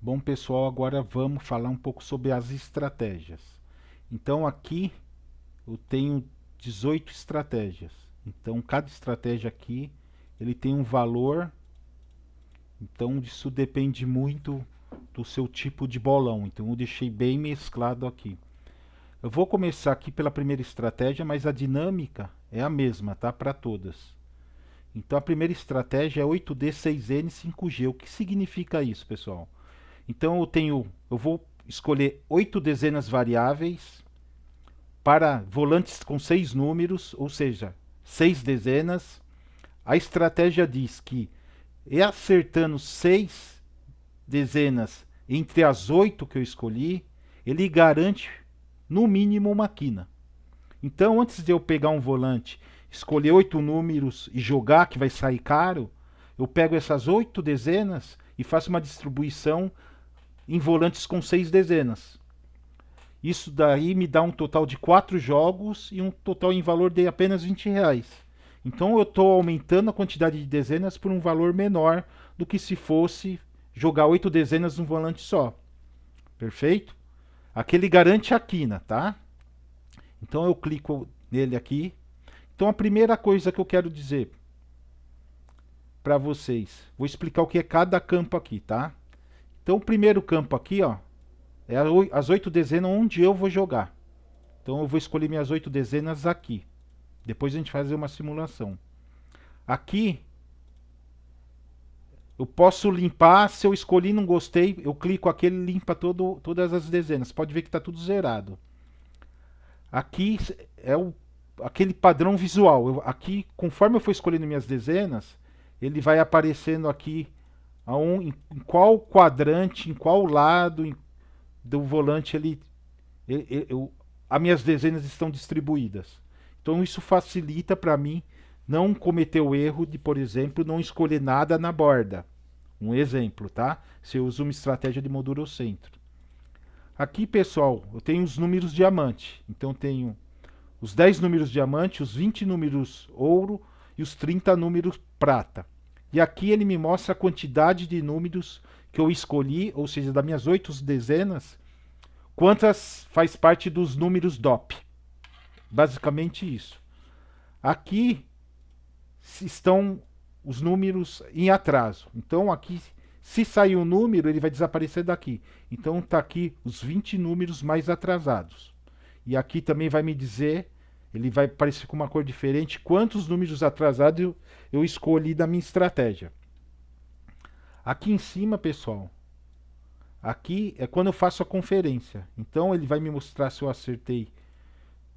Bom, pessoal, agora vamos falar um pouco sobre as estratégias. Então, aqui eu tenho 18 estratégias. Então, cada estratégia aqui, ele tem um valor. Então, isso depende muito do seu tipo de bolão. Então, eu deixei bem mesclado aqui. Eu vou começar aqui pela primeira estratégia, mas a dinâmica é a mesma, tá? Para todas. Então, a primeira estratégia é 8D, 6N, 5G. O que significa isso, pessoal? Então eu vou escolher 8 dezenas variáveis para volantes com 6 números, ou seja, 6 dezenas. A estratégia diz que acertando 6 dezenas entre as 8 que eu escolhi, ele garante no mínimo uma quina. Então, antes de eu pegar um volante, escolher 8 números e jogar, que vai sair caro, eu pego essas 8 dezenas e faço uma distribuição em volantes com 6 dezenas. Isso daí me dá um total de 4 jogos e um total em valor de apenas R$ 20. Então eu estou aumentando a quantidade de dezenas por um valor menor do que se fosse jogar 8 dezenas num volante só. Perfeito? Aqui ele garante a quina, tá? Então eu clico nele aqui. Então a primeira coisa que eu quero dizer para vocês, vou explicar o que é cada campo aqui, tá? Então o primeiro campo aqui, ó, é as 8 dezenas onde eu vou jogar. Então eu vou escolher minhas 8 dezenas aqui. Depois a gente vai fazer uma simulação. Aqui eu posso limpar, se eu escolhi e não gostei, eu clico aqui, ele limpa todas as dezenas. Pode ver que está tudo zerado. Aqui é aquele padrão visual. Aqui, conforme eu for escolhendo minhas dezenas, ele vai aparecendo aqui em qual quadrante, em qual lado do volante as minhas dezenas estão distribuídas. Então isso facilita para mim não cometer o erro de, por exemplo, não escolher nada na borda. Um exemplo, tá? Se eu uso uma estratégia de moldura ao centro. Aqui, pessoal, eu tenho os números diamante. Então tenho os 10 números diamante, os 20 números ouro e os 30 números prata. E aqui ele me mostra a quantidade de números que eu escolhi, ou seja, das minhas 8 dezenas, quantas faz parte dos números DOP. Basicamente isso. Aqui estão os números em atraso. Então aqui, se sair um número, ele vai desaparecer daqui. Então está aqui os 20 números mais atrasados. E aqui também vai me dizer, ele vai aparecer com uma cor diferente, quantos números atrasados eu escolhi da minha estratégia. Aqui em cima, pessoal, aqui é quando eu faço a conferência. Então ele vai me mostrar se eu acertei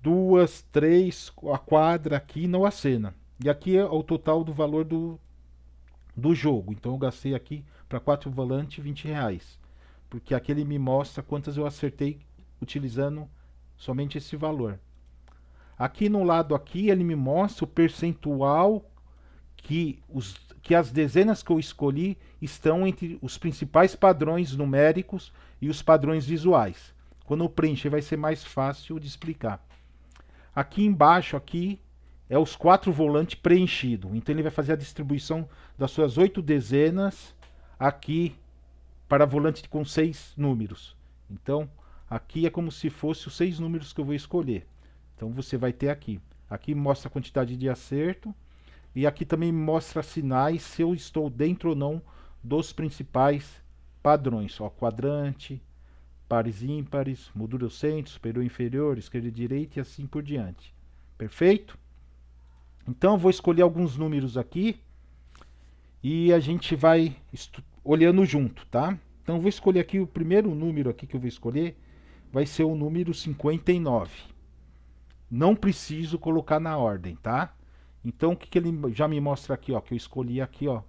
duas, três, a quadra aqui, não a cena. E aqui é o total do valor do jogo. Então eu gastei aqui para 4 volantes R$ 20. Porque aqui ele me mostra quantas eu acertei utilizando somente esse valor. Aqui no lado aqui ele me mostra o percentual que as dezenas que eu escolhi estão entre os principais padrões numéricos e os padrões visuais. Quando eu preencher vai ser mais fácil de explicar. Aqui embaixo aqui é os 4 volantes preenchidos. Então ele vai fazer a distribuição das suas 8 dezenas aqui para volante com 6 números. Então aqui é como se fosse os 6 números que eu vou escolher. Então você vai ter aqui. Aqui mostra a quantidade de acerto. E aqui também mostra sinais se eu estou dentro ou não dos principais padrões. Ó, quadrante, pares ímpares, moldura ao centro, superior e inferior, esquerda e direita e assim por diante. Perfeito? Então eu vou escolher alguns números aqui e a gente vai olhando junto, tá? Então eu vou escolher aqui o primeiro número aqui que eu vou escolher vai ser o número 59. Não preciso colocar na ordem, tá? Então o que ele já me mostra aqui, ó, que eu escolhi aqui, ó,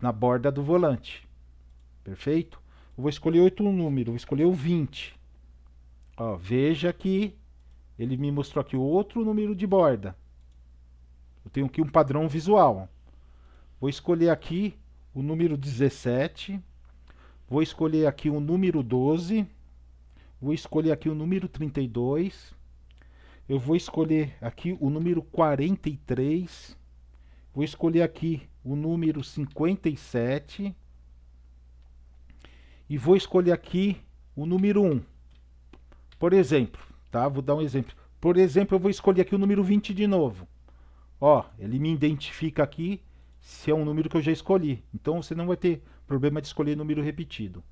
na borda do volante. Perfeito? Eu vou escolher outro número, vou escolher o 20. Ó, veja que ele me mostrou aqui outro número de borda. Eu tenho aqui um padrão visual. Vou escolher aqui o número 17. Vou escolher aqui o número 12. Vou escolher aqui o número 32. Eu vou escolher aqui o número 43. Vou escolher aqui o número 57. e vou escolher aqui o número 1. Por exemplo, tá? Vou dar um exemplo. Por exemplo, eu vou escolher aqui o número 20 de novo. Ó, ele me identifica aqui se é um número que eu já escolhi. Então você não vai ter problema de escolher número repetido.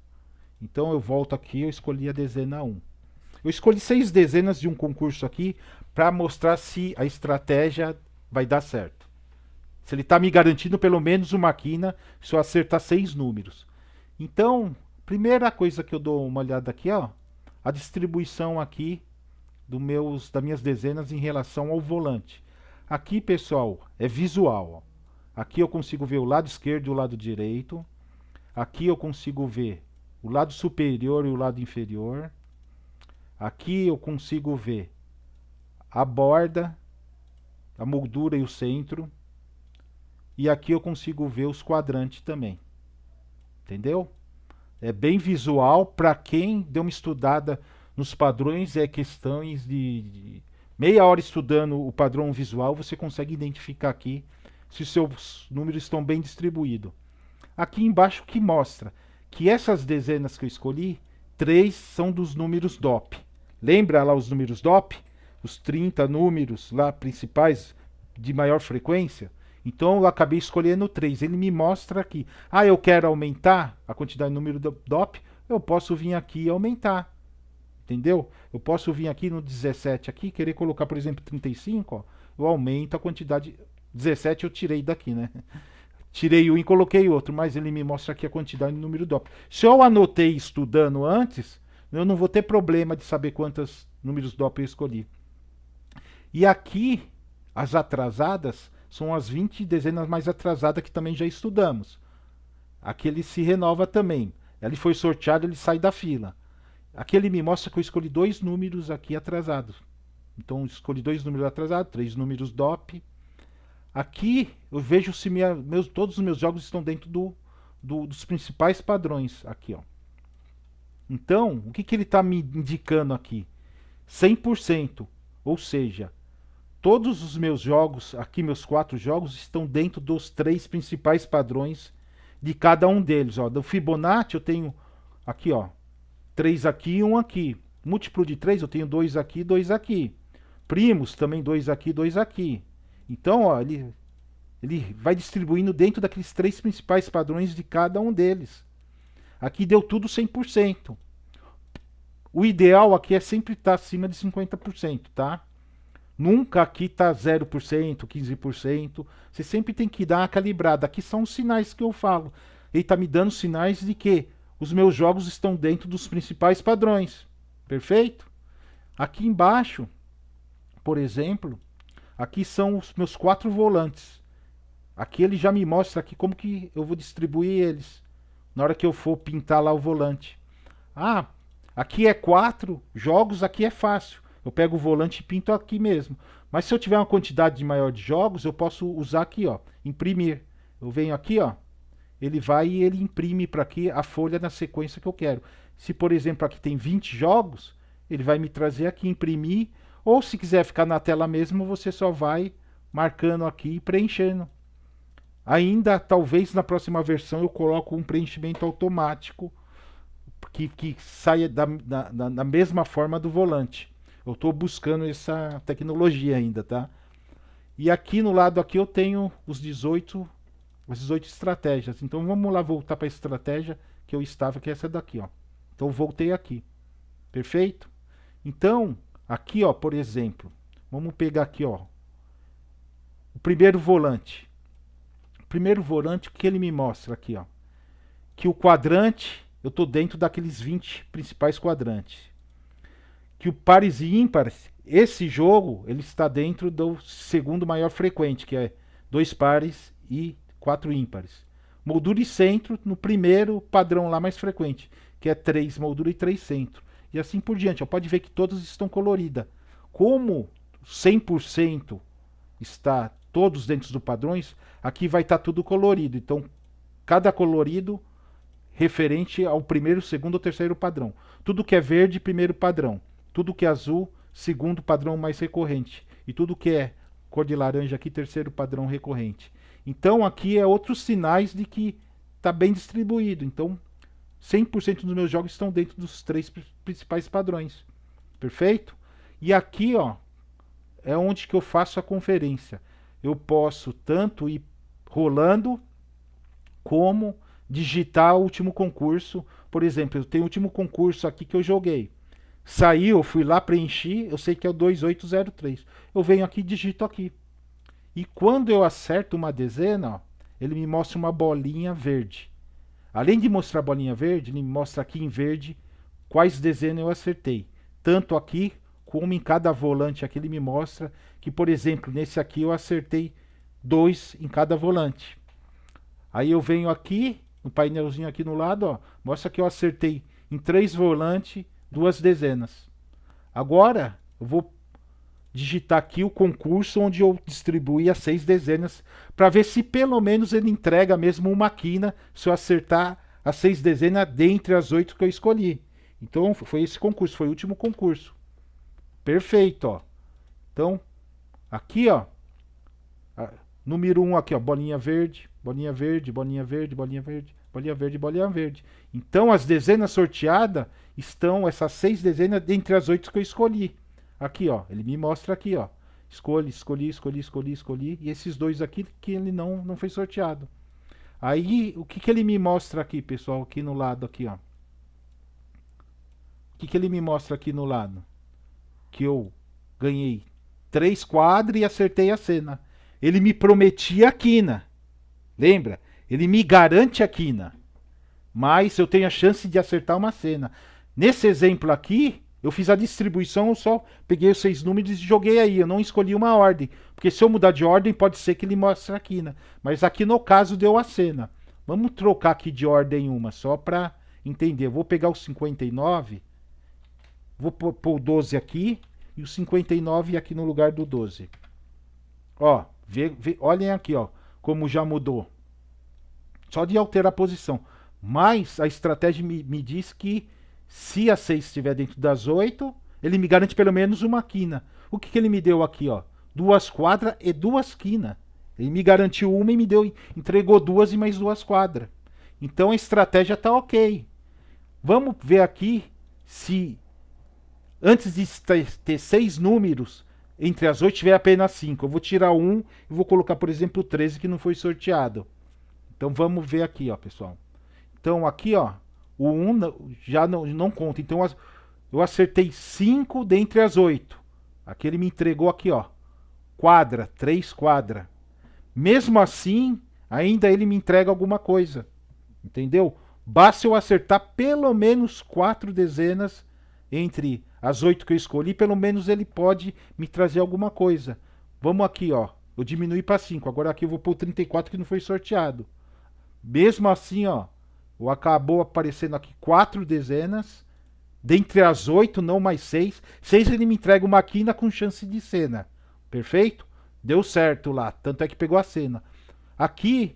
Então eu volto aqui, eu escolhi a dezena 1. Eu escolhi 6 dezenas de um concurso aqui para mostrar se a estratégia vai dar certo. Se ele está me garantindo pelo menos uma quina se eu acertar 6 números. Então, primeira coisa que eu dou uma olhada aqui, ó, a distribuição aqui das minhas dezenas em relação ao volante. Aqui, pessoal, é visual. Ó. Aqui eu consigo ver o lado esquerdo e o lado direito. Aqui eu consigo ver o lado superior e o lado inferior. Aqui eu consigo ver a borda, a moldura e o centro. E aqui eu consigo ver os quadrantes também. Entendeu? É bem visual. Para quem deu uma estudada nos padrões, é questões de meia hora estudando o padrão visual, você consegue identificar aqui se os seus números estão bem distribuídos. Aqui embaixo que mostra que essas dezenas que eu escolhi, 3 são dos números DOP. Lembra lá os números DOP? Os 30 números lá principais de maior frequência? Então eu acabei escolhendo 3. Ele me mostra aqui. Ah, eu quero aumentar a quantidade de número do DOP? Eu posso vir aqui e aumentar. Entendeu? Eu posso vir aqui no 17 aqui, querer colocar, por exemplo, 35, ó, eu aumento a quantidade. 17 eu tirei daqui, né? Tirei um e coloquei outro, mas ele me mostra aqui a quantidade de número DOP. Se eu anotei estudando antes, eu não vou ter problema de saber quantos números DOP eu escolhi. E aqui, as atrasadas são as 20 dezenas mais atrasadas que também já estudamos. Aqui ele se renova também. Ele foi sorteado, ele sai da fila. Aqui ele me mostra que eu escolhi 2 números aqui atrasados. Então eu escolhi 2 números atrasados, 3 números DOP. Aqui eu vejo se todos os meus jogos estão dentro dos principais padrões. Aqui, ó. Então, o que ele está me indicando aqui? 100%. Ou seja, todos os meus jogos, aqui meus 4 jogos, estão dentro dos 3 principais padrões de cada um deles. Ó. Do Fibonacci eu tenho aqui, ó, 3 aqui e 1 aqui. Múltiplo de 3 eu tenho 2 aqui e 2 aqui. Primos também 2 aqui e 2 aqui. Então, ó, ele vai distribuindo dentro daqueles 3 principais padrões de cada um deles. Aqui deu tudo 100%. O ideal aqui é sempre estar acima de 50%, tá? Nunca aqui tá 0%, 15%. Você sempre tem que dar uma calibrada. Aqui são os sinais que eu falo. Ele está me dando sinais de que os meus jogos estão dentro dos principais padrões. Perfeito? Aqui embaixo, por exemplo, aqui são os meus 4 volantes. Aqui ele já me mostra aqui como que eu vou distribuir eles na hora que eu for pintar lá o volante. Ah, aqui é 4 jogos, aqui é fácil. Eu pego o volante e pinto aqui mesmo. Mas se eu tiver uma quantidade maior de jogos, eu posso usar aqui, ó, imprimir. Eu venho aqui, ó, ele vai e ele imprime para aqui a folha na sequência que eu quero. Se, por exemplo, aqui tem 20 jogos, ele vai me trazer aqui, imprimir. Ou se quiser ficar na tela mesmo, você só vai marcando aqui e preenchendo. Ainda, talvez na próxima versão eu coloco um preenchimento automático que saia da mesma forma do volante. Eu estou buscando essa tecnologia ainda, tá? E aqui no lado aqui eu tenho as 18 estratégias. Então vamos lá voltar para a estratégia que eu estava, que é essa daqui, ó. Então eu voltei aqui. Perfeito? Então, aqui, ó, por exemplo, vamos pegar aqui, ó, o primeiro volante. O primeiro volante, o que ele me mostra aqui, ó? Que o quadrante, eu estou dentro daqueles 20 principais quadrantes. Que o pares e ímpares, esse jogo, ele está dentro do segundo maior frequente, que é 2 pares e 4 ímpares. Moldura e centro no primeiro padrão lá mais frequente, que é 3 moldura e 3 centro. E assim por diante. Ó, pode ver que todas estão coloridas. Como 100% está todos dentro dos padrões, aqui vai estar tudo colorido. Então, cada colorido referente ao primeiro, segundo ou terceiro padrão. Tudo que é verde, primeiro padrão. Tudo que é azul, segundo padrão mais recorrente. E tudo que é cor de laranja aqui, terceiro padrão recorrente. Então aqui é outros sinais de que está bem distribuído. Então 100% dos meus jogos estão dentro dos 3 principais padrões. Perfeito? E aqui, ó, é onde que eu faço a conferência. Eu posso tanto ir rolando, como digitar o último concurso. Por exemplo, eu tenho o último concurso aqui que eu joguei. Saiu, eu fui lá, preenchi, eu sei que é o 2803. Eu venho aqui e digito aqui. E quando eu acerto uma dezena, ó, ele me mostra uma bolinha verde. Além de mostrar a bolinha verde, ele me mostra aqui em verde quais dezenas eu acertei. Tanto aqui, como em cada volante aqui ele me mostra que, por exemplo, nesse aqui eu acertei 2 em cada volante. Aí eu venho aqui, no painelzinho aqui no lado, ó, mostra que eu acertei em 3 volantes, 2 dezenas. Agora eu vou digitar aqui o concurso onde eu distribuí as 6 dezenas para ver se pelo menos ele entrega mesmo uma quina se eu acertar as 6 dezenas dentre as 8 que eu escolhi. Então foi esse concurso, foi o último concurso. Perfeito, ó. Então, aqui, ó, número 1 aqui, ó, bolinha verde, bolinha verde, bolinha verde, bolinha verde, bolinha verde, bolinha verde. Então as dezenas sorteadas estão, essas 6 dezenas, dentre as 8 que eu escolhi. Aqui, ó, ele me mostra aqui, ó. Escolhi. E esses 2 aqui que ele não foi sorteado. Aí, o que ele me mostra aqui, pessoal, aqui no lado, aqui, ó. O que ele me mostra aqui no lado? Que eu ganhei 3 quadros e acertei a cena. Ele me prometia a quina. Lembra? Ele me garante a quina. Mas eu tenho a chance de acertar uma cena. Nesse exemplo aqui, eu fiz a distribuição, eu só peguei os 6 números e joguei aí. Eu não escolhi uma ordem. Porque se eu mudar de ordem, pode ser que ele mostre a quina. Mas aqui no caso deu a cena. Vamos trocar aqui de ordem uma, só para entender. Eu vou pegar o 59. Vou pôr o 12 aqui. E o 59 aqui no lugar do 12. Ó, olhem aqui, ó, como já mudou. Só de alterar a posição. Mas a estratégia me diz que se a 6 estiver dentro das 8, ele me garante pelo menos uma quina. O que ele me deu aqui, ó? 2 quadras e 2 quinas. Ele me garantiu uma e me deu, entregou 2 e mais 2 quadras. Então a estratégia tá ok. Vamos ver aqui se antes de ter 6 números, entre as 8 tiver apenas 5. Eu vou tirar 1 e vou colocar, por exemplo, o 13 que não foi sorteado. Então vamos ver aqui, ó, pessoal. Então aqui, ó, o 1 já não conta. Então eu acertei 5 dentre as 8. Aqui ele me entregou aqui, ó, quadra, 3 quadras. Mesmo assim, ainda ele me entrega alguma coisa. Entendeu? Basta eu acertar pelo menos 4 dezenas entre as 8 que eu escolhi, pelo menos ele pode me trazer alguma coisa. Vamos aqui, ó. Eu diminui para 5. Agora aqui eu vou pôr o 34 que não foi sorteado. Mesmo assim, ó, acabou aparecendo aqui 4 dezenas. Dentre as 8, não mais 6. 6 ele me entrega uma quina com chance de cena. Perfeito? Deu certo lá. Tanto é que pegou a cena. Aqui,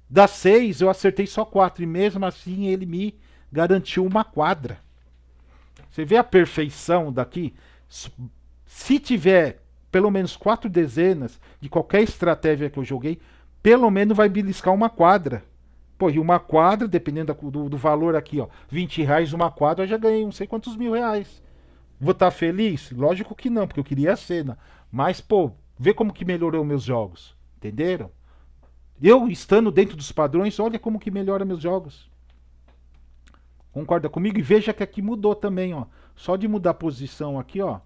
das 6, eu acertei só 4. E mesmo assim ele me garantiu uma quadra. Você vê a perfeição daqui? Se tiver pelo menos 4 dezenas de qualquer estratégia que eu joguei, pelo menos vai beliscar uma quadra. Pô, e uma quadra, dependendo do valor aqui, ó, R$ 20 uma quadra, eu já ganhei não sei quantos R$ 1.000. Vou estar feliz? Lógico que não, porque eu queria a cena. Mas, pô, vê como que melhorou meus jogos. Entenderam? Eu, estando dentro dos padrões, olha como que melhora meus jogos. Concorda comigo? E veja que aqui mudou também, ó. Só de mudar a posição aqui, ó.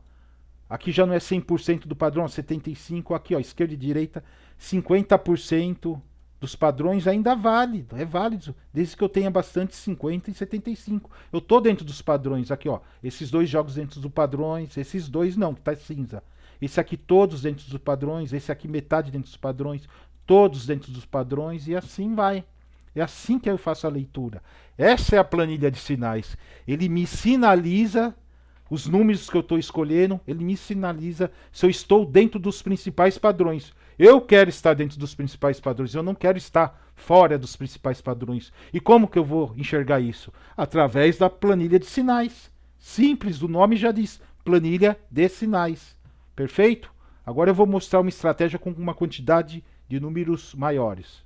Aqui já não é 100% do padrão, 75%. Aqui, ó, esquerda e direita, 50% dos padrões ainda é válido. É válido, desde que eu tenha bastante 50 e 75. Eu tô dentro dos padrões aqui, ó. Esses 2 jogos dentro dos padrões, esses 2 não, que tá cinza. Esse aqui todos dentro dos padrões, esse aqui metade dentro dos padrões, todos dentro dos padrões e assim vai. É assim que eu faço a leitura. Essa é a planilha de sinais. Ele me sinaliza os números que eu estou escolhendo, ele me sinaliza se eu estou dentro dos principais padrões. Eu quero estar dentro dos principais padrões, eu não quero estar fora dos principais padrões. E como que eu vou enxergar isso? Através da planilha de sinais. Simples, o nome já diz, planilha de sinais. Perfeito? Agora eu vou mostrar uma estratégia com uma quantidade de números maiores.